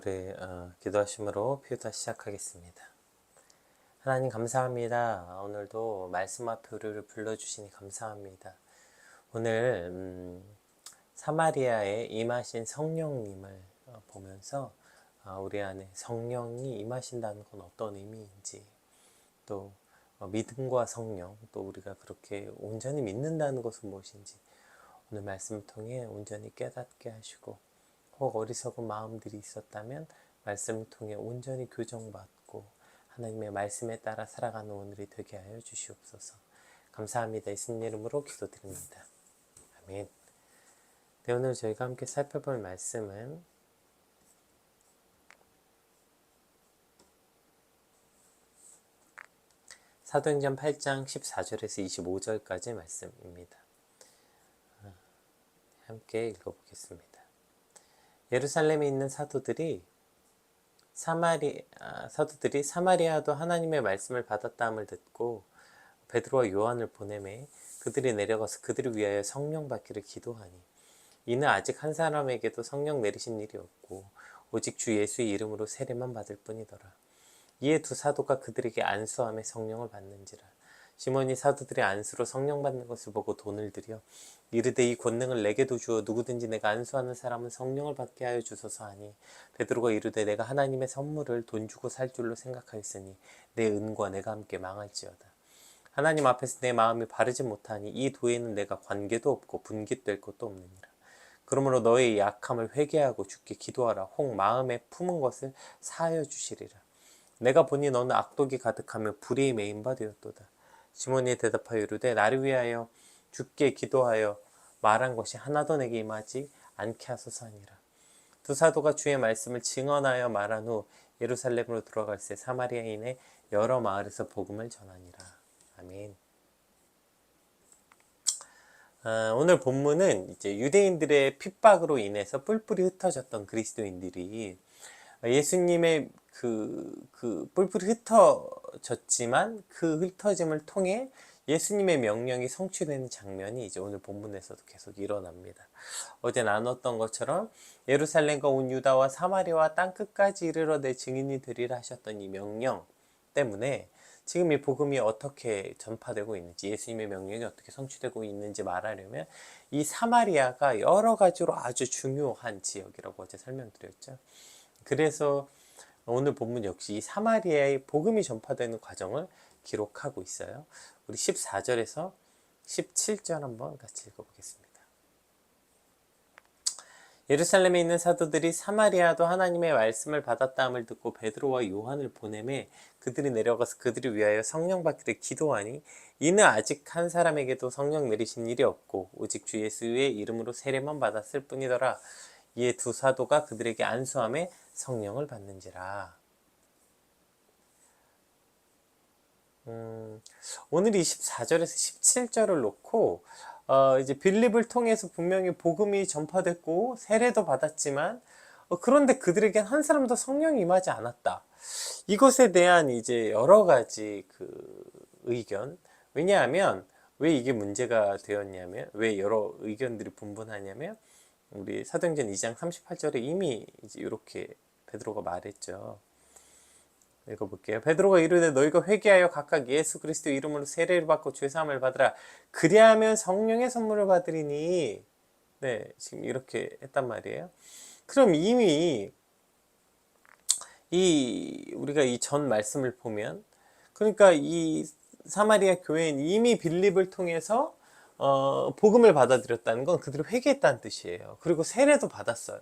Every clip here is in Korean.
우리 기도하심으로 피우다 시작하겠습니다. 하나님 감사합니다. 오늘도 말씀 앞에 우리를 불러주시니 감사합니다. 오늘 사마리아에 임하신 성령님을 보면서 우리 안에 성령이 임하신다는 건 어떤 의미인지, 또 믿음과 성령, 또 우리가 그렇게 온전히 믿는다는 것은 무엇인지 오늘 말씀을 통해 온전히 깨닫게 하시고, 혹 어리석은 마음들이 있었다면 말씀을 통해 온전히 교정받고 하나님의 말씀에 따라 살아가는 오늘이 되게 하여 주시옵소서. 감사합니다. 예수님 이름으로 기도드립니다. 아멘. 네, 오늘 저희가 함께 살펴볼 말씀은 사도행전 8장 14절에서 25절까지 말씀입니다. 함께 읽어보겠습니다. 예루살렘에 있는 사도들이 사마리아도 하나님의 말씀을 받았다함을 듣고 베드로와 요한을 보내매 그들이 내려가서 그들을 위하여 성령 받기를 기도하니, 이는 아직 한 사람에게도 성령 내리신 일이 없고 오직 주 예수의 이름으로 세례만 받을 뿐이더라. 이에 두 사도가 그들에게 안수하며 성령을 받는지라. 시몬이 사도들의 안수로 성령 받는 것을 보고 돈을 들여 이르되 이 권능을 내게도 주어 누구든지 내가 안수하는 사람은 성령을 받게 하여 주소서 하니, 베드로가 이르되 내가 하나님의 선물을 돈 주고 살 줄로 생각하였으니 내 은과 내가 함께 망할지어다. 하나님 앞에서 내 마음이 바르지 못하니 이 도에는 내가 관계도 없고 분깃될 것도 없느니라. 그러므로 너의 약함을 회개하고 주께 기도하라. 혹 마음에 품은 것을 사하여 주시리라. 내가 보니 너는 악독이 가득하며 불의에 매인 바 되었도다. 시몬이 대답하여 이르되 나를 위하여 주께 기도하여 말한 것이 하나도 내게 임하지 않게 하소서 하니라. 두 사도가 주의 말씀을 증언하여 말한 후 예루살렘으로 들어갈새 사마리아인의 여러 마을에서 복음을 전하니라. 아멘. 오늘 본문은 이제 유대인들의 핍박으로 인해서 뿔뿔이 흩어졌던 그리스도인들이 예수님의 뿔뿔이 흩어졌지만 그 흩어짐을 통해 예수님의 명령이 성취되는 장면이 이제 오늘 본문에서도 계속 일어납니다. 어제 나눴던 것처럼 예루살렘과 온 유다와 사마리아와 땅끝까지 이르러 내 증인이 되리라 하셨던 이 명령 때문에 지금 이 복음이 어떻게 전파되고 있는지, 예수님의 명령이 어떻게 성취되고 있는지 말하려면 이 사마리아가 여러 가지로 아주 중요한 지역이라고 어제 설명드렸죠. 그래서 오늘 본문 역시 이 사마리아의 복음이 전파되는 과정을 기록하고 있어요. 우리 14절에서 17절 한번 같이 읽어보겠습니다. 예루살렘에 있는 사도들이 사마리아도 하나님의 말씀을 받았다함을 듣고 베드로와 요한을 보내매 그들이 내려가서 그들을 위하여 성령 받기를 기도하니, 이는 아직 한 사람에게도 성령 내리신 일이 없고 오직 주 예수의 이름으로 세례만 받았을 뿐이더라. 이에 두 사도가 그들에게 안수하며 성령을 받는지라. 오늘 24절에서 17절을 놓고 이제 빌립을 통해서 분명히 복음이 전파됐고 세례도 받았지만 그런데 그들에겐 한 사람도 성령이 임하지 않았다. 이것에 대한 이제 여러 가지 의견. 왜냐하면 왜 이게 문제가 되었냐면, 왜 여러 의견들이 분분하냐면, 우리 사도행전 2장 38절에 이미 이제 이렇게 베드로가 말했죠. 읽어볼게요. 베드로가 이르되 너희가 회개하여 각각 예수 그리스도 이름으로 세례를 받고 죄사함을 받으라. 그리하면 성령의 선물을 받으리니. 네, 지금 이렇게 했단 말이에요. 그럼 이미 우리가 이 전 말씀을 보면, 그러니까 이 사마리아 교회는 이미 빌립을 통해서 복음을 받아들였다는 건 그들이 회개했다는 뜻이에요. 그리고 세례도 받았어요.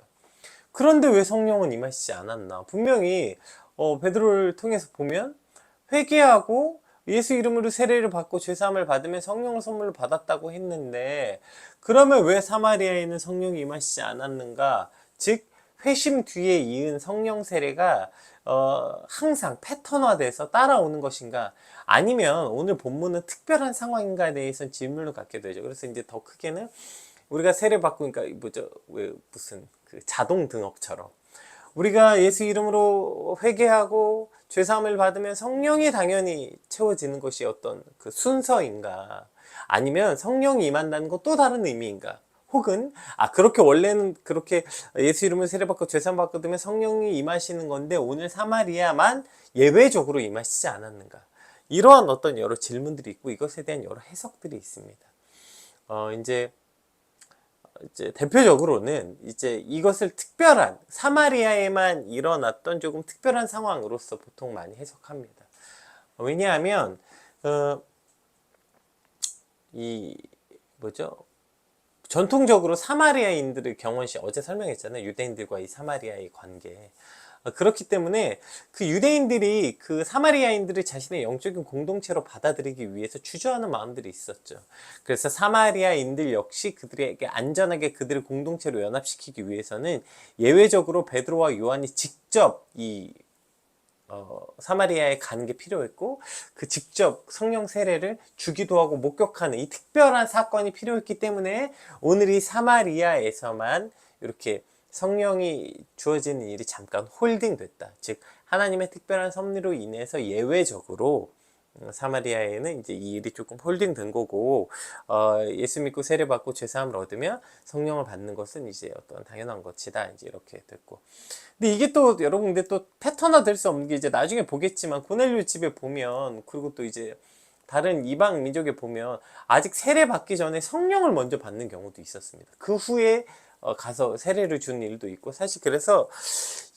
그런데 왜 성령은 임하시지 않았나? 분명히 베드로를 통해서 보면 회개하고 예수 이름으로 세례를 받고 죄사함을 받으면 성령을 선물로 받았다고 했는데, 그러면 왜 사마리아에는 성령이 임하시지 않았는가? 즉 회심 뒤에 이은 성령 세례가 항상 패턴화돼서 따라오는 것인가? 아니면 오늘 본문은 특별한 상황인가에 대해서 질문을 갖게 되죠. 그래서 이제 더 크게는 우리가 세례 받고, 그러니까 뭐죠? 왜 무슨 자동 등록처럼 우리가 예수 이름으로 회개하고 죄사함을 받으면 성령이 당연히 채워지는 것이 어떤 순서인가? 아니면 성령이 임한다는 것 또 다른 의미인가? 혹은 그렇게 원래는 그렇게 예수 이름으로 세례받고 죄사함 받거든요 성령이 임하시는 건데 오늘 사마리아만 예외적으로 임하시지 않았는가, 이러한 어떤 여러 질문들이 있고 이것에 대한 여러 해석들이 있습니다. 이제 대표적으로는 이제 이것을 특별한 사마리아에만 일어났던 조금 특별한 상황으로서 보통 많이 해석합니다. 왜냐하면 이 뭐죠? 전통적으로 사마리아인들의 경원시, 어제 설명했잖아요. 유대인들과 이 사마리아의 관계. 그렇기 때문에 그 유대인들이 그 사마리아인들을 자신의 영적인 공동체로 받아들이기 위해서 주저하는 마음들이 있었죠. 그래서 사마리아인들 역시 그들에게 안전하게 그들을 공동체로 연합시키기 위해서는 예외적으로 베드로와 요한이 직접 이 사마리아에 가는 게 필요했고, 그 직접 성령 세례를 주기도 하고 목격하는 이 특별한 사건이 필요했기 때문에 오늘 이 사마리아에서만 이렇게 성령이 주어지는 일이 잠깐 홀딩됐다. 즉 하나님의 특별한 섭리로 인해서 예외적으로 사마리아에는 이제 이 일이 조금 홀딩된 거고, 예수 믿고 세례받고 죄사함을 얻으면 성령을 받는 것은 이제 어떤 당연한 것이다, 이제 이렇게 됐고. 근데 이게 또 여러분, 근데 또 패턴화 될 수 없는 게 이제 나중에 보겠지만 고넬료 집에 보면, 그리고 또 이제 다른 이방 민족에 보면 아직 세례 받기 전에 성령을 먼저 받는 경우도 있었습니다. 그 후에 가서 세례를 준 일도 있고. 사실 그래서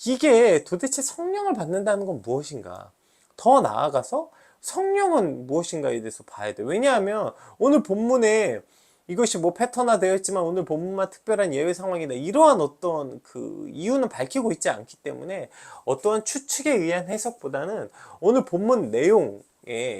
이게 도대체 성령을 받는다는 건 무엇인가, 더 나아가서 성령은 무엇인가에 대해서 봐야 돼요. 왜냐하면 오늘 본문에 이것이 뭐 패턴화 되어 있지만 오늘 본문만 특별한 예외 상황이다, 이러한 어떤 그 이유는 밝히고 있지 않기 때문에 어떠한 추측에 의한 해석보다는 오늘 본문 내용에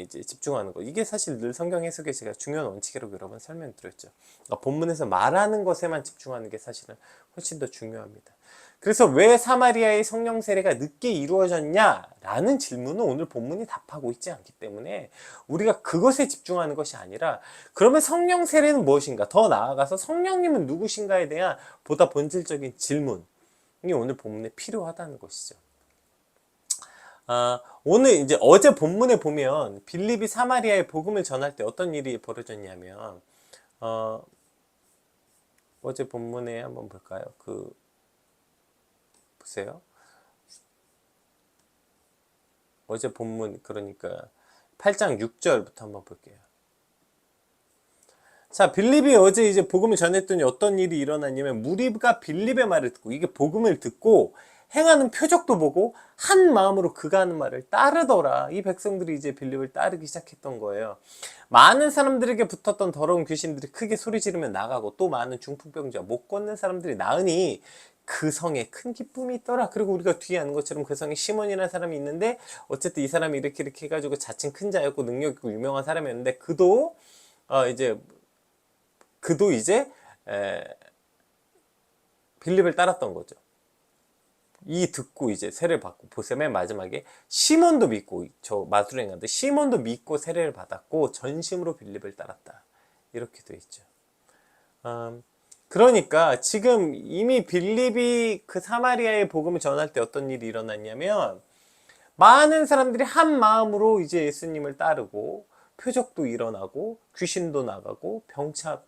이제 집중하는 거, 이게 사실 늘 성경 해석의 제가 중요한 원칙이라고 여러 번 설명드렸죠. 그러니까 본문에서 말하는 것에만 집중하는 게 사실은 훨씬 더 중요합니다. 그래서 왜 사마리아의 성령 세례가 늦게 이루어졌냐라는 질문은 오늘 본문이 답하고 있지 않기 때문에 우리가 그것에 집중하는 것이 아니라, 그러면 성령 세례는 무엇인가, 더 나아가서 성령님은 누구신가에 대한 보다 본질적인 질문이 오늘 본문에 필요하다는 것이죠. 오늘 이제 어제 본문에 보면 빌립이 사마리아에 복음을 전할 때 어떤 일이 벌어졌냐면, 어제 본문에 한번 볼까요? 보세요. 어제 본문, 그러니까 8장 6절부터 한번 볼게요. 자, 빌립이 어제 이제 복음을 전했더니 어떤 일이 일어났냐면, 무리가 빌립의 말을 듣고, 이게 복음을 듣고 행하는 표적도 보고 한 마음으로 그가 하는 말을 따르더라. 이 백성들이 이제 빌립을 따르기 시작했던 거예요. 많은 사람들에게 붙었던 더러운 귀신들이 크게 소리 지르며 나가고, 또 많은 중풍병자, 못 걷는 사람들이 나으니 그 성에 큰 기쁨이 있더라. 그리고 우리가 뒤에 아는 것처럼 그 성에 시몬이라는 사람이 있는데, 어쨌든 이 사람이 이렇게 해가지고 자칭 큰 자였고 능력 있고 유명한 사람이었는데, 그도 이제 빌립을 따랐던 거죠. 이 듣고 이제 세례를 받고, 보세요. 맨 마지막에 시몬도 믿고, 저 마술행 가는데 시몬도 믿고 세례를 받았고 전심으로 빌립을 따랐다, 이렇게 돼 있죠. 그러니까 지금 이미 빌립이 그 사마리아의 복음을 전할 때 어떤 일이 일어났냐면, 많은 사람들이 한 마음으로 이제 예수님을 따르고 표적도 일어나고 귀신도 나가고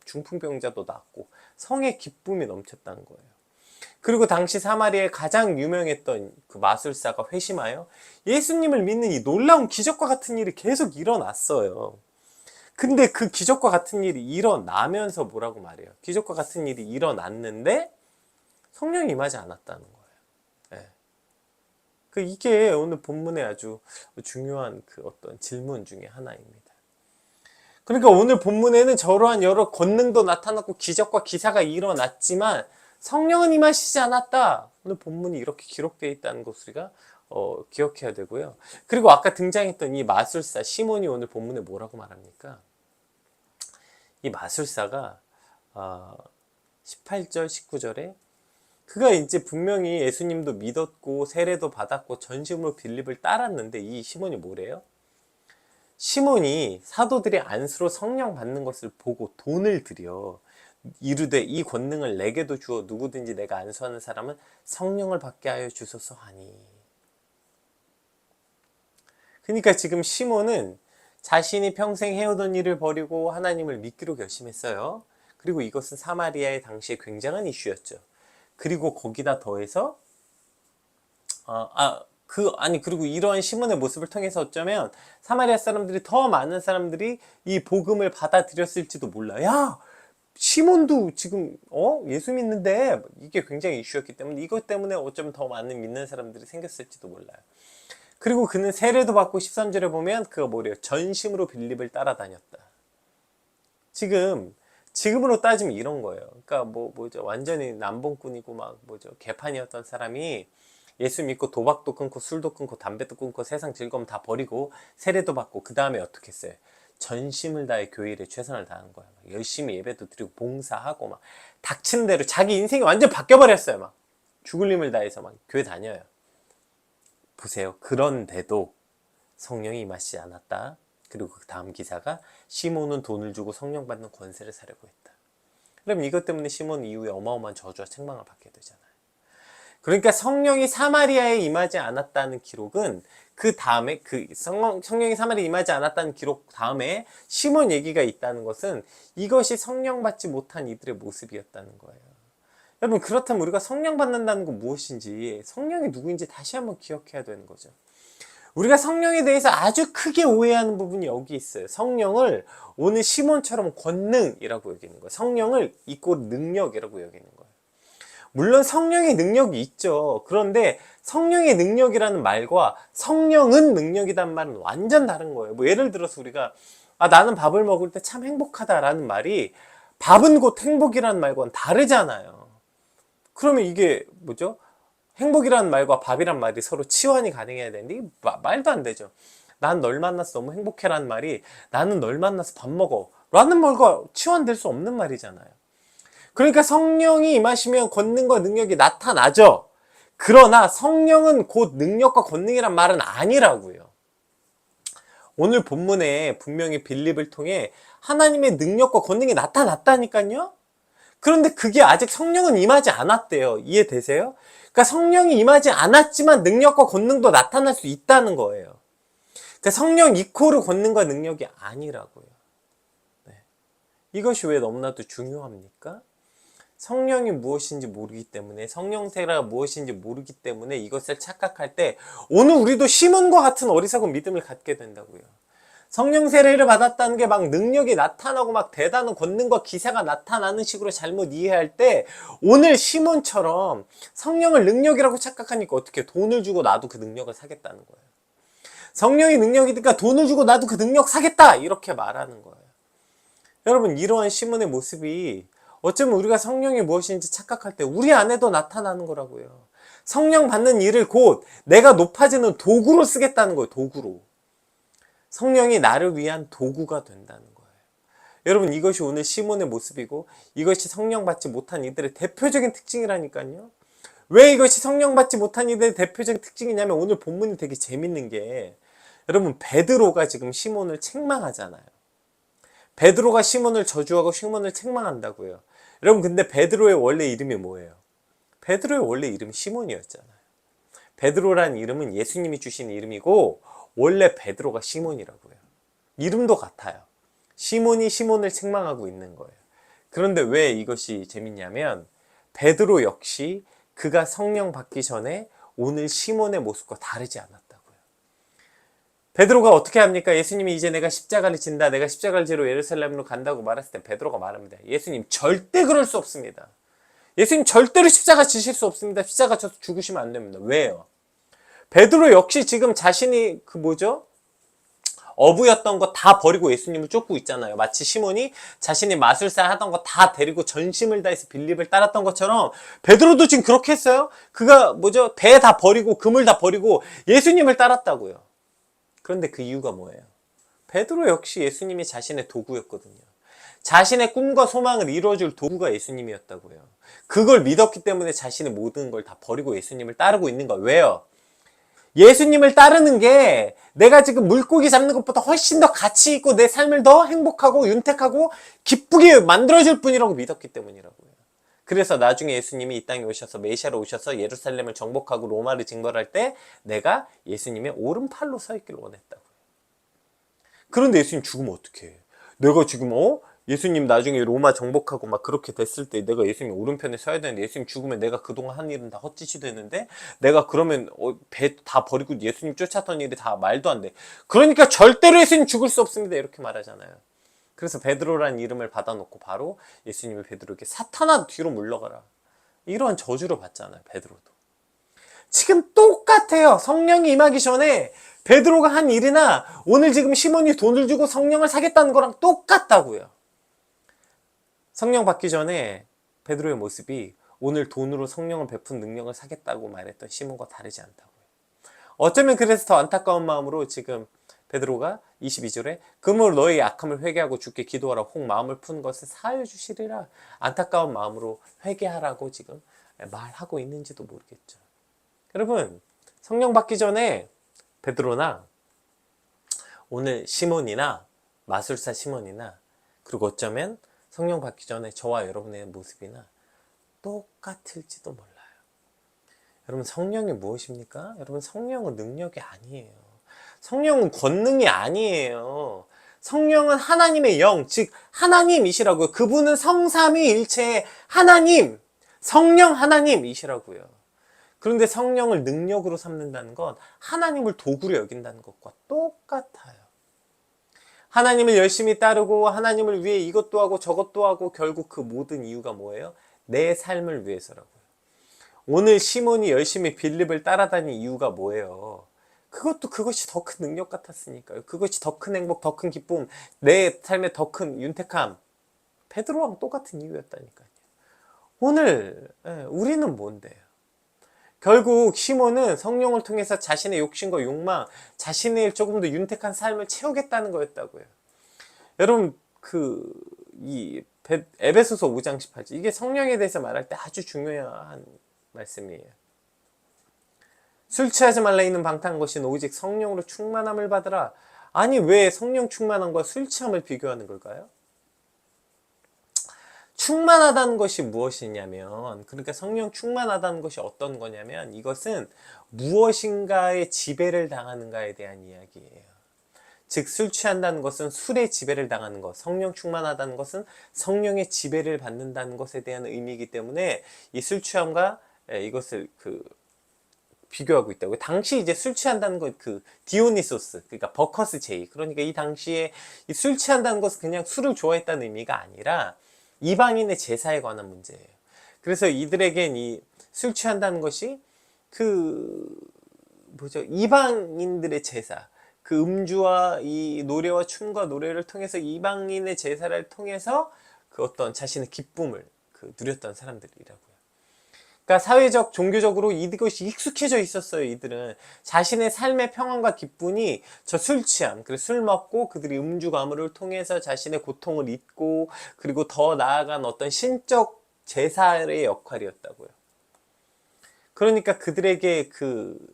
중풍병자도 낫고 성의 기쁨이 넘쳤다는 거예요. 그리고 당시 사마리아에 가장 유명했던 그 마술사가 회심하여 예수님을 믿는 이 놀라운 기적과 같은 일이 계속 일어났어요. 근데 그 기적과 같은 일이 일어나면서 뭐라고 말해요? 기적과 같은 일이 일어났는데 성령이 임하지 않았다는 거예요. 네. 이게 오늘 본문의 아주 중요한 그 어떤 질문 중에 하나입니다. 그러니까 오늘 본문에는 저러한 여러 권능도 나타났고 기적과 기사가 일어났지만 성령은 임하시지 않았다. 오늘 본문이 이렇게 기록되어 있다는 것을 우리가 기억해야 되고요. 그리고 아까 등장했던 이 마술사 시몬이 오늘 본문에 뭐라고 말합니까? 이 마술사가 18절 19절에 그가 이제 분명히 예수님도 믿었고 세례도 받았고 전심으로 빌립을 따랐는데, 이 시몬이 뭐래요? 시몬이 사도들이 안수로 성령 받는 것을 보고 돈을 들여 이르되 이 권능을 내게도 주어 누구든지 내가 안수하는 사람은 성령을 받게 하여 주소서 하니. 그러니까 지금 시몬은 자신이 평생 해오던 일을 버리고 하나님을 믿기로 결심했어요. 그리고 이것은 사마리아의 당시에 굉장한 이슈였죠. 그리고 거기다 더해서 그리고 이러한 시몬의 모습을 통해서 어쩌면 사마리아 사람들이 더 많은 사람들이 이 복음을 받아들였을지도 몰라. 야, 시몬도 지금 예수 믿는데, 이게 굉장히 이슈였기 때문에 이것 때문에 어쩌면 더 많은 믿는 사람들이 생겼을지도 몰라요. 그리고 그는 세례도 받고 13절에 보면 그가 뭐래요? 전심으로 빌립을 따라다녔다. 지금으로 따지면 이런 거예요. 그러니까 뭐죠? 완전히 남봉꾼이고 개판이었던 사람이 예수 믿고 도박도 끊고 술도 끊고 담배도 끊고 세상 즐거움 다 버리고 세례도 받고 그 다음에 어떻게 했어요? 전심을 다해 교회 일에 최선을 다하는 거야. 열심히 예배도 드리고 봉사하고 막 닥치는 대로 자기 인생이 완전 바뀌어버렸어요. 막 죽을 힘을 다해서 막 교회 다녀요. 보세요. 그런데도 성령이 임하시지 않았다. 그리고 그 다음 기사가 시몬은 돈을 주고 성령 받는 권세를 사려고 했다. 그럼 이것 때문에 시몬 이후에 어마어마한 저주와 책망을 받게 되잖아요. 그러니까 성령이 사마리아에 임하지 않았다는 기록은 그 다음에 성령이 사마리아에 임하지 않았다는 기록 다음에 시몬 얘기가 있다는 것은 이것이 성령 받지 못한 이들의 모습이었다는 거예요. 여러분, 그렇다면 우리가 성령 받는다는 건 무엇인지, 성령이 누구인지 다시 한번 기억해야 되는 거죠. 우리가 성령에 대해서 아주 크게 오해하는 부분이 여기 있어요. 성령을 오늘 시몬처럼 권능이라고 여기는 거예요. 성령을 이꼬 능력이라고 여기는 거예요. 물론 성령의 능력이 있죠. 그런데 성령의 능력이라는 말과 성령은 능력이란 말은 완전 다른 거예요. 예를 들어서 우리가 나는 밥을 먹을 때 참 행복하다라는 말이 밥은 곧 행복이라는 말과는 다르잖아요. 그러면 이게 뭐죠? 행복이라는 말과 밥이란 말이 서로 치환이 가능해야 되는데 이게 말도 안 되죠. 난 널 만나서 너무 행복해라는 말이 나는 널 만나서 밥 먹어 라는 말과 치환될 수 없는 말이잖아요. 그러니까 성령이 임하시면 권능과 능력이 나타나죠. 그러나 성령은 곧 능력과 권능이란 말은 아니라고요. 오늘 본문에 분명히 빌립을 통해 하나님의 능력과 권능이 나타났다니까요. 그런데 그게 아직 성령은 임하지 않았대요. 이해되세요? 그러니까 성령이 임하지 않았지만 능력과 권능도 나타날 수 있다는 거예요. 그러니까 성령 이코르 권능과 능력이 아니라고요. 네. 이것이 왜 너무나도 중요합니까? 성령이 무엇인지 모르기 때문에, 성령 세례가 무엇인지 모르기 때문에 이것을 착각할 때 오늘 우리도 시몬과 같은 어리석은 믿음을 갖게 된다고요. 성령 세례를 받았다는 게 막 능력이 나타나고 막 대단한 권능과 기사가 나타나는 식으로 잘못 이해할 때 오늘 시몬처럼 성령을 능력이라고 착각하니까 어떻게 돈을 주고 나도 그 능력을 사겠다는 거예요. 성령이 능력이니까 돈을 주고 나도 그 능력 사겠다 이렇게 말하는 거예요. 여러분, 이러한 시몬의 모습이 어쩌면 우리가 성령이 무엇인지 착각할 때 우리 안에도 나타나는 거라고요. 성령 받는 일을 곧 내가 높아지는 도구로 쓰겠다는 거예요. 도구로. 성령이 나를 위한 도구가 된다는 거예요. 여러분, 이것이 오늘 시몬의 모습이고 이것이 성령 받지 못한 이들의 대표적인 특징이라니까요. 왜 이것이 성령 받지 못한 이들의 대표적인 특징이냐면 오늘 본문이 되게 재밌는 게 여러분, 베드로가 지금 시몬을 책망하잖아요. 베드로가 시몬을 저주하고 시몬을 책망한다고요. 여러분, 근데 베드로의 원래 이름이 뭐예요? 베드로의 원래 이름이 시몬이었잖아요. 베드로라는 이름은 예수님이 주신 이름이고 원래 베드로가 시몬이라고요. 이름도 같아요. 시몬이 시몬을 책망하고 있는 거예요. 그런데 왜 이것이 재밌냐면 베드로 역시 그가 성령 받기 전에 오늘 시몬의 모습과 다르지 않았다고요. 베드로가 어떻게 합니까? 예수님이 이제 내가 십자가를 진다, 내가 십자가를 지러 예루살렘으로 간다고 말했을 때 베드로가 말합니다. 예수님, 절대 그럴 수 없습니다. 예수님 절대로 십자가 지실 수 없습니다. 십자가 져서 죽으시면 안 됩니다. 왜요? 베드로 역시 지금 자신이 어부였던 거 다 버리고 예수님을 쫓고 있잖아요. 마치 시몬이 자신이 마술사 하던 거 다 데리고 전심을 다해서 빌립을 따랐던 것처럼 베드로도 지금 그렇게 했어요. 그가 배 다 버리고 그물 다 버리고 예수님을 따랐다고요. 그런데 그 이유가 뭐예요? 베드로 역시 예수님이 자신의 도구였거든요. 자신의 꿈과 소망을 이루어줄 도구가 예수님이었다고요. 그걸 믿었기 때문에 자신의 모든 걸 다 버리고 예수님을 따르고 있는 거예요. 왜요? 예수님을 따르는 게 내가 지금 물고기 잡는 것보다 훨씬 더 가치 있고 내 삶을 더 행복하고 윤택하고 기쁘게 만들어줄 뿐이라고 믿었기 때문이라고요. 그래서 나중에 예수님이 이 땅에 오셔서 메시아로 오셔서 예루살렘을 정복하고 로마를 징벌할 때 내가 예수님의 오른팔로 서 있기를 원했다고요. 그런데 예수님 죽으면 어떡해? 내가 지금 예수님 나중에 로마 정복하고 막 그렇게 됐을 때 내가 예수님 오른편에 서야 되는데 예수님 죽으면 내가 그동안 한 일은 다 헛짓이 되는데 내가 그러면 배 다 버리고 예수님 쫓았던 일이 다 말도 안 돼. 그러니까 절대로 예수님 죽을 수 없습니다. 이렇게 말하잖아요. 그래서 베드로라는 이름을 받아놓고 바로 예수님이 베드로에게 사탄아 뒤로 물러가라. 이런 저주를 받잖아요. 베드로도. 지금 똑같아요. 성령이 임하기 전에 베드로가 한 일이나 오늘 지금 시몬이 돈을 주고 성령을 사겠다는 거랑 똑같다고요. 성령 받기 전에 베드로의 모습이 오늘 돈으로 성령을 베푼 능력을 사겠다고 말했던 시몬과 다르지 않다고요. 어쩌면 그래서 더 안타까운 마음으로 지금 베드로가 22절에 그러므로 너의 악함을 회개하고 주께 기도하라 혹 마음을 푼 것을 사하여 주시리라 안타까운 마음으로 회개하라고 지금 말하고 있는지도 모르겠죠. 여러분 성령 받기 전에 베드로나 오늘 시몬이나 마술사 시몬이나 그리고 어쩌면 성령 받기 전에 저와 여러분의 모습이나 똑같을지도 몰라요. 여러분 성령이 무엇입니까? 여러분 성령은 능력이 아니에요. 성령은 권능이 아니에요. 성령은 하나님의 영, 즉 하나님이시라고요. 그분은 성삼위일체의 하나님, 성령 하나님이시라고요. 그런데 성령을 능력으로 삼는다는 건 하나님을 도구로 여긴다는 것과 똑같아요. 하나님을 열심히 따르고 하나님을 위해 이것도 하고 저것도 하고 결국 그 모든 이유가 뭐예요? 내 삶을 위해서라고요. 오늘 시몬이 열심히 빌립을 따라다닌 이유가 뭐예요? 그것이 더 큰 능력 같았으니까요. 그것이 더 큰 행복, 더 큰 기쁨, 내 삶에 더 큰 윤택함. 베드로랑 똑같은 이유였다니까요. 오늘 우리는 뭔데요? 결국 시몬은 성령을 통해서 자신의 욕심과 욕망, 자신의 조금 더 윤택한 삶을 채우겠다는 거였다고요. 여러분 이 에베소서 5장 18절 이게 성령에 대해서 말할 때 아주 중요한 말씀이에요. 술 취하지 말라 있는 방탕한 것은 오직 성령으로 충만함을 받으라. 아니 왜 성령 충만함과 술 취함을 비교하는 걸까요? 충만하다는 것이 무엇이냐면 그러니까 성령 충만하다는 것이 어떤 거냐면 이것은 무엇인가의 지배를 당하는가에 대한 이야기예요. 즉 술 취한다는 것은 술의 지배를 당하는 것, 성령 충만하다는 것은 성령의 지배를 받는다는 것에 대한 의미이기 때문에 이 술 취함과 이것을 비교하고 있다고요. 당시 이제 술 취한다는 것, 디오니소스, 그러니까 버커스 제이. 그러니까 이 당시에 이 술 취한다는 것은 그냥 술을 좋아했다는 의미가 아니라 이방인의 제사에 관한 문제예요. 그래서 이들에겐 이 술 취한다는 것이 이방인들의 제사, 그 음주와 이 노래와 춤과 노래를 통해서 이방인의 제사를 통해서 그 어떤 자신의 기쁨을 누렸던 사람들이라고요. 그러니까 사회적, 종교적으로 이것이 익숙해져 있었어요. 이들은 자신의 삶의 평안과 기쁨이 저 술 취함, 그래서 술 먹고 그들이 음주 가물을 통해서 자신의 고통을 잊고 그리고 더 나아간 어떤 신적 제사의 역할이었다고요. 그러니까 그들에게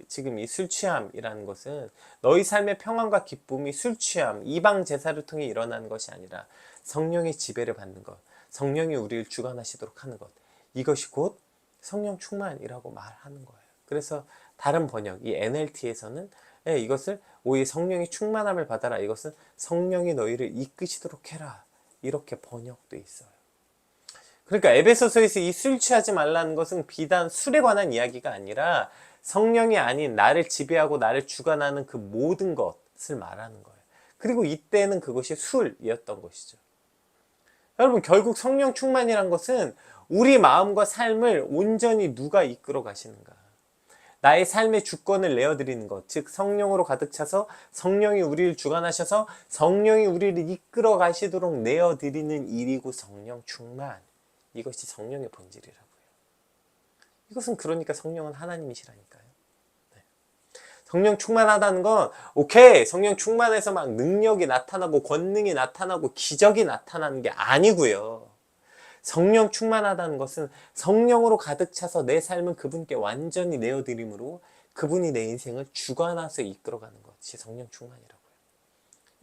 지금 이 술 취함이라는 것은 너희 삶의 평안과 기쁨이 술 취함, 이방 제사를 통해 일어나는 것이 아니라 성령의 지배를 받는 것, 성령이 우리를 주관하시도록 하는 것, 이것이 곧 성령 충만이라고 말하는 거예요. 그래서 다른 번역, 이 NLT에서는 이것을 오히려 성령의 충만함을 받아라. 이것은 성령이 너희를 이끄시도록 해라. 이렇게 번역돼 있어요. 그러니까 에베소서에서 이 술 취하지 말라는 것은 비단 술에 관한 이야기가 아니라 성령이 아닌 나를 지배하고 나를 주관하는 그 모든 것을 말하는 거예요. 그리고 이때는 그것이 술이었던 것이죠. 여러분 결국 성령 충만이란 것은 우리 마음과 삶을 온전히 누가 이끌어 가시는가, 나의 삶의 주권을 내어드리는 것, 즉 성령으로 가득 차서 성령이 우리를 주관하셔서 성령이 우리를 이끌어 가시도록 내어드리는 일이고 성령 충만, 이것이 성령의 본질이라고요. 이것은 그러니까 성령은 하나님이시라니까요. 네. 성령 충만하다는 건 오케이 성령 충만해서 막 능력이 나타나고 권능이 나타나고 기적이 나타나는 게 아니고요. 성령 충만하다는 것은 성령으로 가득 차서 내 삶은 그분께 완전히 내어드림으로 그분이 내 인생을 주관하서 이끌어가는 것이 성령 충만이라고요.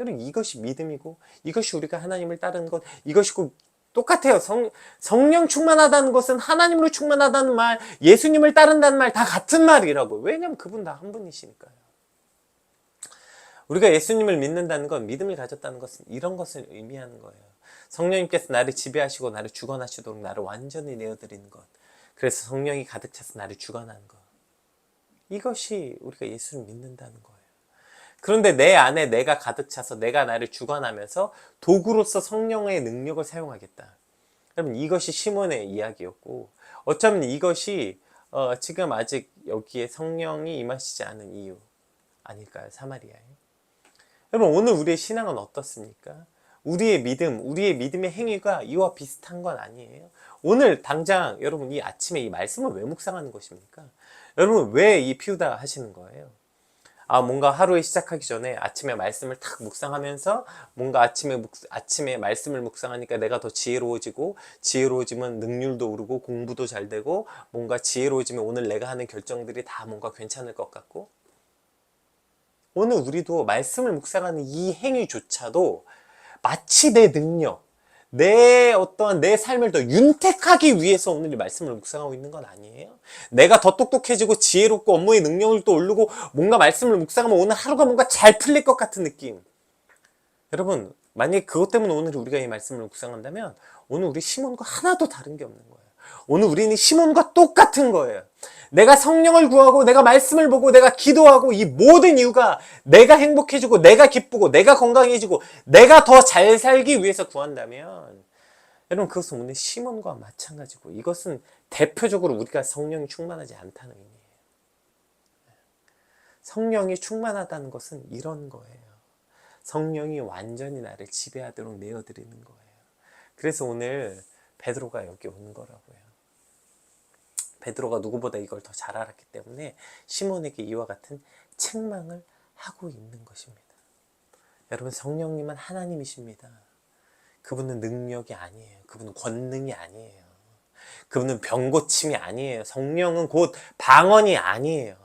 여러분 이것이 믿음이고 이것이 우리가 하나님을 따르는 것, 이것이 꼭 똑같아요. 성령 충만하다는 것은 하나님으로 충만하다는 말, 예수님을 따른다는 말 다 같은 말이라고. 왜냐하면 그분 다 한 분이시니까요. 우리가 예수님을 믿는다는 건, 믿음을 가졌다는 것은 이런 것을 의미하는 거예요. 성령님께서 나를 지배하시고 나를 주관하시도록 나를 완전히 내어드리는 것. 그래서 성령이 가득 차서 나를 주관하는 것. 이것이 우리가 예수를 믿는다는 거예요. 그런데 내 안에 내가 가득 차서 내가 나를 주관하면서 도구로서 성령의 능력을 사용하겠다. 여러분, 이것이 시몬의 이야기였고, 어쩌면 이것이 지금 아직 여기에 성령이 임하시지 않은 이유 아닐까요? 사마리아에. 여러분, 오늘 우리의 신앙은 어떻습니까? 우리의 믿음의 행위가 이와 비슷한 건 아니에요. 오늘 당장 여러분 이 아침에 이 말씀을 왜 묵상하는 것입니까? 여러분 왜 이 피우다 하시는 거예요? 뭔가 하루에 시작하기 전에 아침에 말씀을 탁 묵상하면서 뭔가 아침에 말씀을 묵상하니까 내가 더 지혜로워지면 능률도 오르고 공부도 잘 되고 뭔가 지혜로워지면 오늘 내가 하는 결정들이 다 뭔가 괜찮을 것 같고, 오늘 우리도 말씀을 묵상하는 이 행위조차도 마치 내 능력, 내 삶을 더 윤택하기 위해서 오늘 이 말씀을 묵상하고 있는 건 아니에요. 내가 더 똑똑해지고 지혜롭고 업무의 능력도 오르고 뭔가 말씀을 묵상하면 오늘 하루가 뭔가 잘 풀릴 것 같은 느낌. 여러분, 만약에 그것 때문에 오늘 우리가 이 말씀을 묵상한다면 오늘 우리 시몬과 하나도 다른 게 없는 거예요. 오늘 우리는 시몬과 똑같은 거예요. 내가 성령을 구하고 내가 말씀을 보고 내가 기도하고 이 모든 이유가 내가 행복해지고 내가 기쁘고 내가 건강해지고 내가 더 잘 살기 위해서 구한다면, 여러분 그것은 오늘 시몬과 마찬가지고, 이것은 대표적으로 우리가 성령이 충만하지 않다는 의미예요. 성령이 충만하다는 것은 이런 거예요. 성령이 완전히 나를 지배하도록 내어드리는 거예요. 그래서 오늘 베드로가 여기 온 거라고요. 베드로가 누구보다 이걸 더 잘 알았기 때문에 시몬에게 이와 같은 책망을 하고 있는 것입니다. 여러분, 성령님은 하나님이십니다. 그분은 능력이 아니에요. 그분은 권능이 아니에요. 그분은 병고침이 아니에요. 성령은 곧 방언이 아니에요.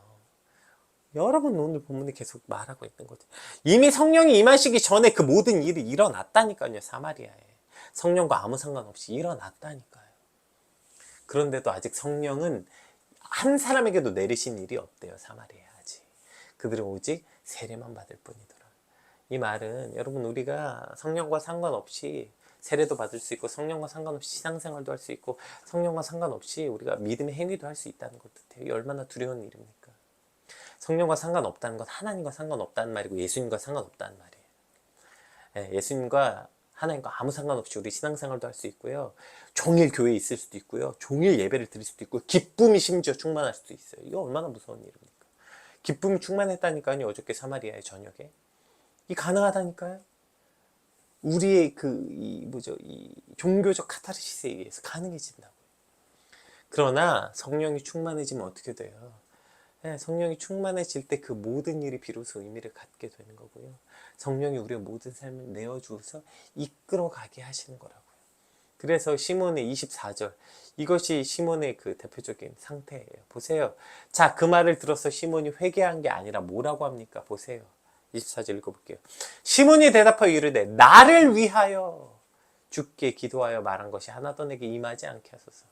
여러분 오늘 본문에 계속 말하고 있는 거죠. 이미 성령이 임하시기 전에 그 모든 일이 일어났다니까요. 사마리아에 성령과 아무 상관없이 일어났다니까요. 그런데도 아직 성령은 한 사람에게도 내리신 일이 없대요. 사마리아에 아직. 그들은 오직 세례만 받을 뿐이더라. 이 말은 여러분 우리가 성령과 상관없이 세례도 받을 수 있고 성령과 상관없이 신앙생활도 할 수 있고 성령과 상관없이 우리가 믿음의 행위도 할 수 있다는 것 같아요. 얼마나 두려운 일입니까? 성령과 상관없다는 건 하나님과 상관없다는 말이고 예수님과 상관없다는 말이에요. 예수님과 하나님과 아무 상관없이 우리 신앙생활도 할 수 있고요. 종일 교회에 있을 수도 있고요. 종일 예배를 드릴 수도 있고 기쁨이 심지어 충만할 수도 있어요. 이거 얼마나 무서운 일입니까? 기쁨이 충만했다니까요. 어저께 사마리아의 저녁에. 이 가능하다니까요. 우리의 이 종교적 카타르시스에 의해서 가능해진다고요. 그러나 성령이 충만해지면 어떻게 돼요? 성령이 충만해질 때 그 모든 일이 비로소 의미를 갖게 되는 거고요. 성령이 우리의 모든 삶을 내어주어서 이끌어가게 하시는 거라고요. 그래서 시몬의 24절, 이것이 시몬의 그 대표적인 상태예요. 보세요. 자, 그 말을 들어서 시몬이 회개한 게 아니라 뭐라고 합니까? 보세요. 24절 읽어볼게요. 시몬이 대답하여 이르되 나를 위하여 주께 기도하여 말한 것이 하나도 내게 임하지 않게 하소서.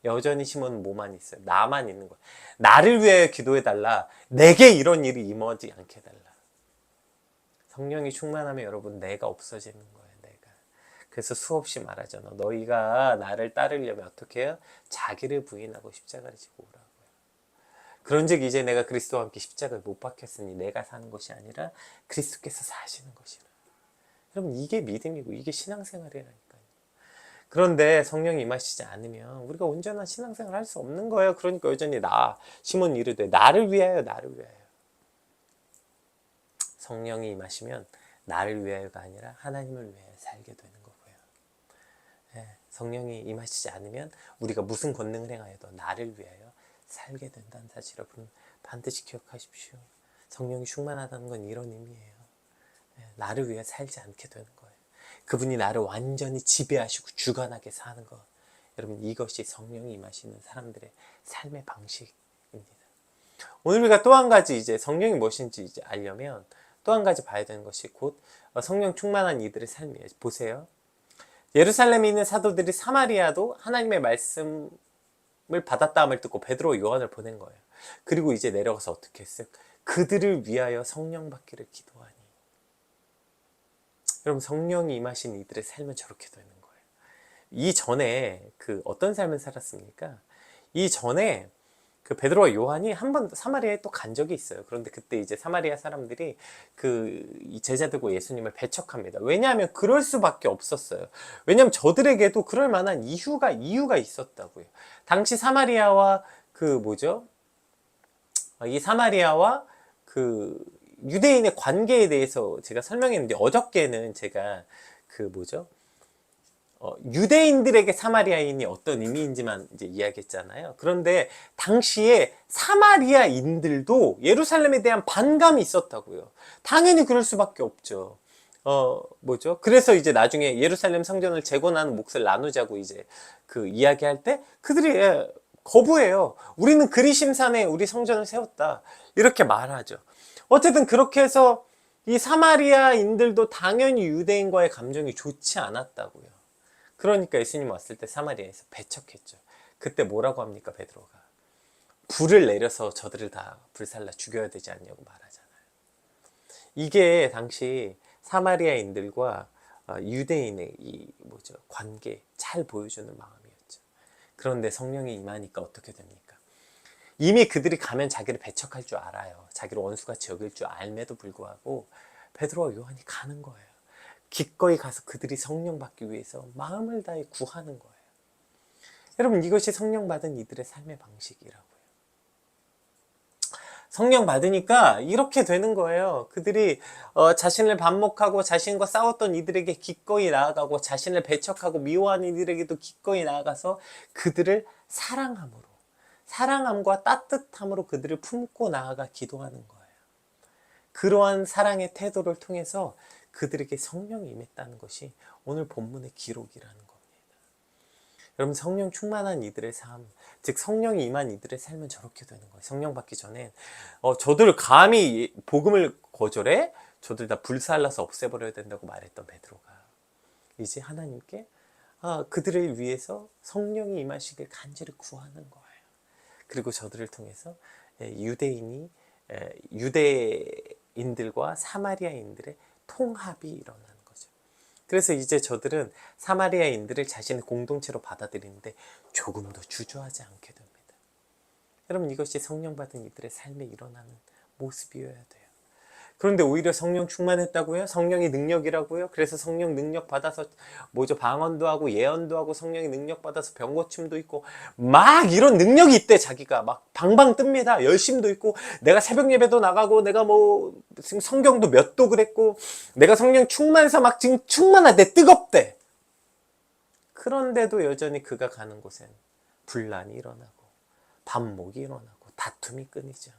여전히 시몬은 뭐만 있어요? 나만 있는 거예요. 나를 위하여 기도해달라. 내게 이런 일이 임하지 않게 해달라. 성령이 충만하면 여러분 내가 없어지는 거예요. 내가. 그래서 수없이 말하잖아. 너희가 나를 따르려면 어떻게 해요? 자기를 부인하고 십자가를 지고 오라고요. 그런즉 이제 내가 그리스도와 함께 십자가에 못 박혔으니 내가 사는 것이 아니라 그리스도께서 사시는 것이라. 여러분 이게 믿음이고 이게 신앙생활이라니까요. 그런데 성령이 임하시지 않으면 우리가 온전한 신앙생활을 할 수 없는 거예요. 그러니까 여전히 시몬 이르되 나를 위하여 나를 위하여. 성령이 임하시면 나를 위하여가 아니라 하나님을 위하여 살게 되는 거고요. 성령이 임하시지 않으면 우리가 무슨 권능을 행하여도 나를 위하여 살게 된다는 사실 여러분 반드시 기억하십시오. 성령이 충만하다는 건 이런 의미예요. 나를 위해 살지 않게 되는 거예요. 그분이 나를 완전히 지배하시고 주관하게 사는 것. 여러분 이것이 성령이 임하시는 사람들의 삶의 방식입니다. 오늘 우리가 또 한 가지 이제 성령이 무엇인지 이제 알려면 또 한 가지 봐야 되는 것이 곧 성령 충만한 이들의 삶이에요. 보세요. 예루살렘에 있는 사도들이 사마리아도 하나님의 말씀을 받았다함을 듣고 베드로 요한을 보낸 거예요. 그리고 이제 내려가서 어떻게 했어요? 그들을 위하여 성령 받기를 기도하니. 여러분 성령이 임하신 이들의 삶은 저렇게 되는 거예요. 이전에 그 어떤 삶을 살았습니까? 이전에 그 베드로와 요한이 한 번 사마리아에 또 간 적이 있어요. 그런데 그때 이제 사마리아 사람들이 이 제자들과 예수님을 배척합니다. 왜냐하면 그럴 수밖에 없었어요. 왜냐하면 저들에게도 그럴 만한 이유가 있었다고요. 당시 사마리아와 이 사마리아와 그 유대인의 관계에 대해서 제가 설명했는데, 어저께는 제가 유대인들에게 사마리아인이 어떤 의미인지만 이제 이야기했잖아요. 그런데 당시에 사마리아인들도 예루살렘에 대한 반감이 있었다고요. 당연히 그럴 수밖에 없죠. 그래서 이제 나중에 예루살렘 성전을 재건하는 몫을 나누자고 이제 이야기할 때 그들이 거부해요. 우리는 그리심산에 우리 성전을 세웠다, 이렇게 말하죠. 어쨌든 그렇게 해서 이 사마리아인들도 당연히 유대인과의 감정이 좋지 않았다고요. 그러니까 예수님 왔을 때 사마리아에서 배척했죠. 그때 뭐라고 합니까? 베드로가 불을 내려서 저들을 다 불살라 죽여야 되지 않냐고 말하잖아요. 이게 당시 사마리아인들과 유대인의 관계 잘 보여주는 마음이었죠. 그런데 성령이 임하니까 어떻게 됩니까? 이미 그들이 가면 자기를 배척할 줄 알아요. 자기를 원수같이 여길 줄 알매도 불구하고 베드로와 요한이 가는 거예요. 기꺼이 가서 그들이 성령 받기 위해서 마음을 다해 구하는 거예요. 여러분, 이것이 성령 받은 이들의 삶의 방식이라고요. 성령 받으니까 이렇게 되는 거예요. 그들이 자신을 반목하고 자신과 싸웠던 이들에게 기꺼이 나아가고, 자신을 배척하고 미워하는 이들에게도 기꺼이 나아가서 그들을 사랑함과 따뜻함으로 그들을 품고 나아가 기도하는 거예요. 그러한 사랑의 태도를 통해서 그들에게 성령이 임했다는 것이 오늘 본문의 기록이라는 겁니다. 여러분, 성령 충만한 이들의 삶, 즉 성령이 임한 이들의 삶은 저렇게 되는 거예요. 성령 받기 전엔 저들 감히 복음을 거절해? 저들 다 불살라서 없애버려야 된다고 말했던 베드로가 이제 하나님께 그들을 위해서 성령이 임하시길 간절히 구하는 거예요. 그리고 저들을 통해서 유대인들과 사마리아인들의 통합이 일어나는 거죠. 그래서 이제 저들은 사마리아인들을 자신의 공동체로 받아들이는데 조금 더 주저하지 않게 됩니다. 여러분, 이것이 성령 받은 이들의 삶에 일어나는 모습이어야 돼요. 그런데 오히려 성령 충만했다고요? 성령의 능력이라고요? 그래서 성령 능력 받아서 방언도 하고 예언도 하고 성령의 능력 받아서 병 고침도 있고 막 이런 능력이 있대. 자기가 막 방방 뜹니다. 열심도 있고, 내가 새벽 예배도 나가고, 내가 지금 성경도 몇 독을 했고, 내가 성령 충만해서 막 지금 충만하대, 뜨겁대. 그런데도 여전히 그가 가는 곳엔 분란이 일어나고 반목이 일어나고 다툼이 끊이지 않고.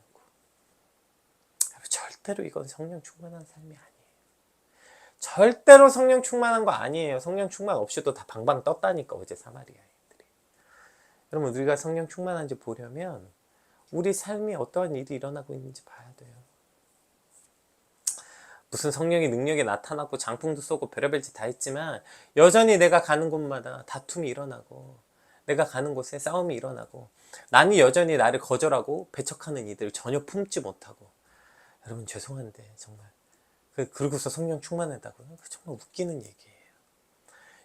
절대로 이건 성령 충만한 삶이 아니에요. 절대로 성령 충만한 거 아니에요. 성령 충만 없이도 다 방방 떴다니까, 어제 사마리아인들이. 여러분, 우리가 성령 충만한지 보려면 우리 삶이 어떠한 일이 일어나고 있는지 봐야 돼요. 무슨 성령의 능력이 나타나고 장풍도 쏘고 별의별 짓 다 했지만 여전히 내가 가는 곳마다 다툼이 일어나고, 내가 가는 곳에 싸움이 일어나고, 남이 여전히 나를 거절하고 배척하는 이들을 전혀 품지 못하고. 여러분, 죄송한데 정말 그러고서 성령 충만하다고요? 정말 웃기는 얘기예요.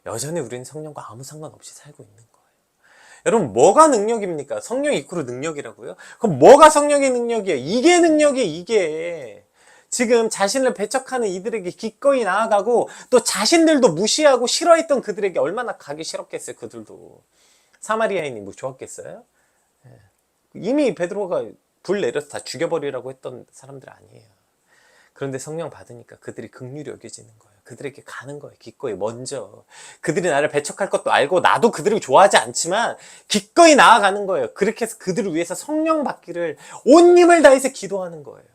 여전히 우리는 성령과 아무 상관없이 살고 있는 거예요. 여러분, 뭐가 능력입니까? 성령 이코르 능력이라고요? 그럼 뭐가 성령의 능력이에요? 이게 능력이에요. 이게 지금 자신을 배척하는 이들에게 기꺼이 나아가고, 또 자신들도 무시하고 싫어했던 그들에게 얼마나 가기 싫었겠어요. 그들도 사마리아인이 좋았겠어요? 이미 베드로가 불 내려서 다 죽여버리라고 했던 사람들 아니에요. 그런데 성령 받으니까 그들이 긍휼히 여겨지는 거예요. 그들에게 가는 거예요. 기꺼이 먼저. 그들이 나를 배척할 것도 알고, 나도 그들을 좋아하지 않지만 기꺼이 나아가는 거예요. 그렇게 해서 그들을 위해서 성령 받기를 온 힘을 다해서 기도하는 거예요.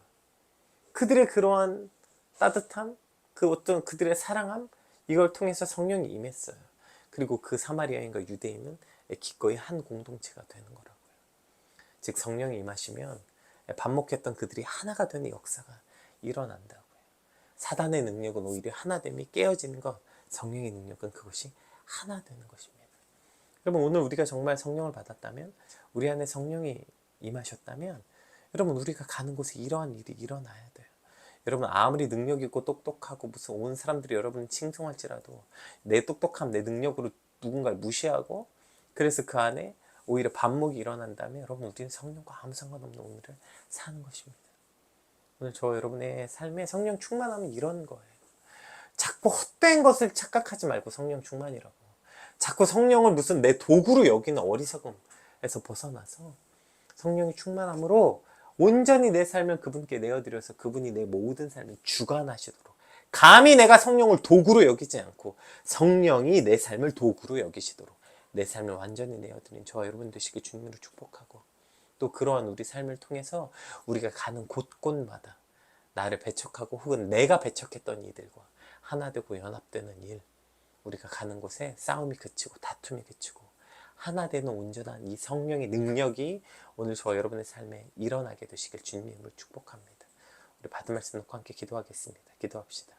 그들의 그러한 따뜻함, 어떤 그들의 사랑함, 이걸 통해서 성령이 임했어요. 그리고 그 사마리아인과 유대인은 기꺼이 한 공동체가 되는 거라고요. 즉, 성령이 임하시면 반목했던 그들이 하나가 되는 역사가 일어난다고요. 사단의 능력은 오히려 하나됨이 깨어지는 것, 성령의 능력은 그것이 하나 되는 것입니다. 여러분, 오늘 우리가 정말 성령을 받았다면, 우리 안에 성령이 임하셨다면, 여러분, 우리가 가는 곳에 이러한 일이 일어나야 돼요. 여러분 아무리 능력 있고 똑똑하고 무슨 온 사람들이 여러분을 칭송할지라도 내 똑똑함, 내 능력으로 누군가를 무시하고 그래서 그 안에 오히려 반목이 일어난다면 여러분 우리는 성령과 아무 상관없는 오늘을 사는 것입니다. 오늘 저 여러분의 삶에 성령 충만하면 이런 거예요. 자꾸 헛된 것을 착각하지 말고 성령 충만이라고. 자꾸 성령을 무슨 내 도구로 여기는 어리석음에서 벗어나서 성령이 충만함으로 온전히 내 삶을 그분께 내어드려서 그분이 내 모든 삶을 주관하시도록, 감히 내가 성령을 도구로 여기지 않고 성령이 내 삶을 도구로 여기시도록 내 삶을 완전히 내어드린 저와 여러분 되시길 주님으로 축복하고, 또 그러한 우리 삶을 통해서 우리가 가는 곳곳마다 나를 배척하고 혹은 내가 배척했던 이들과 하나 되고 연합되는 일, 우리가 가는 곳에 싸움이 그치고 다툼이 그치고 하나 되는 온전한 이 성령의 능력이 오늘 저와 여러분의 삶에 일어나게 되시길 주님의 이름으로 축복합니다. 우리 받은 말씀 놓고 함께 기도하겠습니다. 기도합시다.